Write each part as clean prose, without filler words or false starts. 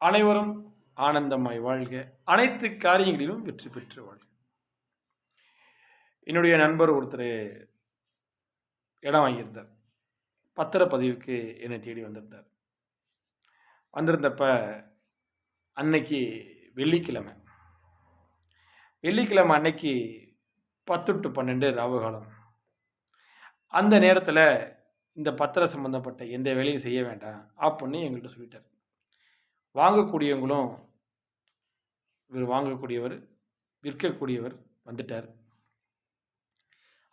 அனைவரும் ஆனந்தமாய் வாழ்க, அனைத்து காரியங்களிலும் வெற்றி பெற்று வாழ்க. என்னுடைய நண்பர் ஒருத்தர் இடம் வாங்கியிருந்தார். பத்திரப்பதிவுக்கு என்னை தேடி வந்திருந்தார். வந்திருந்தப்ப அன்னைக்கு வெள்ளிக்கிழமை அன்னைக்கு 10 to 12 ராவுகாலம். அந்த நேரத்தில் இந்த பத்திரம் சம்பந்தப்பட்ட எந்த வேலையும் செய்ய வேண்டாம் அப்படின்னு எங்கள்கிட்ட சொல்லிட்டார். வாங்கக்கூடியவங்களும் இவர் வாங்கக்கூடியவர், விற்கக்கூடியவர் வந்துட்டார்.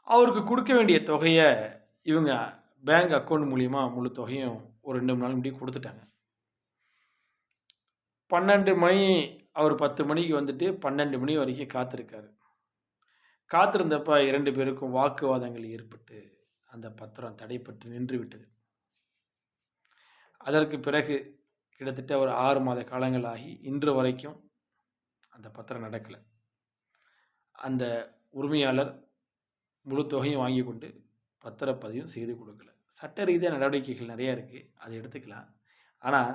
அவருக்கு கொடுக்க வேண்டிய தொகையை இவங்க பேங்க் அக்கௌண்ட் மூலிமா முழு தொகையும் ஒரு 2 நாள் முன்னாடி கொடுத்துட்டாங்க. 12 மணி, அவர் 10 மணிக்கு வந்துட்டு 12 மணி வரைக்கும் காத்திருக்காரு. காத்திருந்தப்ப 2 பேருக்கும் வாக்குவாதங்கள் ஏற்பட்டு அந்த பத்திரம் தடைப்பட்டு நின்று விட்டது. அதற்கு பிறகு கிட்டத்தட்ட ஒரு 6 மாத காலங்கள் ஆகி இன்று வரைக்கும் அந்த பத்திரம் நடக்கலை. அந்த உரிமையாளர் முழு தொகையும் வாங்கி கொண்டு பத்திரப்பதிவும் செய்து கொடுக்கல. சட்ட ரீதியாக நடவடிக்கைகள் நிறையா இருக்குது, அதை எடுத்துக்கலாம். ஆனால்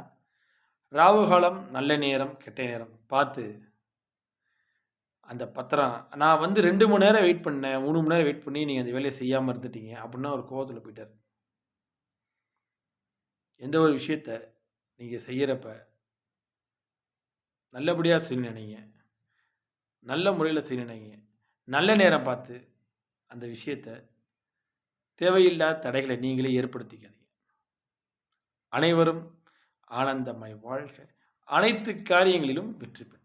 ராவு காலம், நல்ல நேரம், கெட்ட நேரம் பார்த்து அந்த பத்திரம், நான் 2 மணி நேரம் வெயிட் பண்ணேன், 3 மணி நேரம் வெயிட் பண்ணி நீங்கள் அந்த வேலையை செய்யாமல் இருந்துட்டீங்க அப்படின்னா ஒரு கோவத்தில் போயிட்டார். எந்த ஒரு விஷயத்த நீங்கள் செய்கிறப்ப நல்லபடியாக செய்ய நினைங்க, நல்ல முறையில் செய்ய நினைங்க, நல்ல நேரம் பார்த்து அந்த விஷயத்தை தேவையில்லாத தடைகளை நீங்களே ஏற்படுத்திக்காதீங்க. அனைவரும் ஆனந்தமாய் வாழ்க, அனைத்து காரியங்களிலும் வெற்றி பெற்று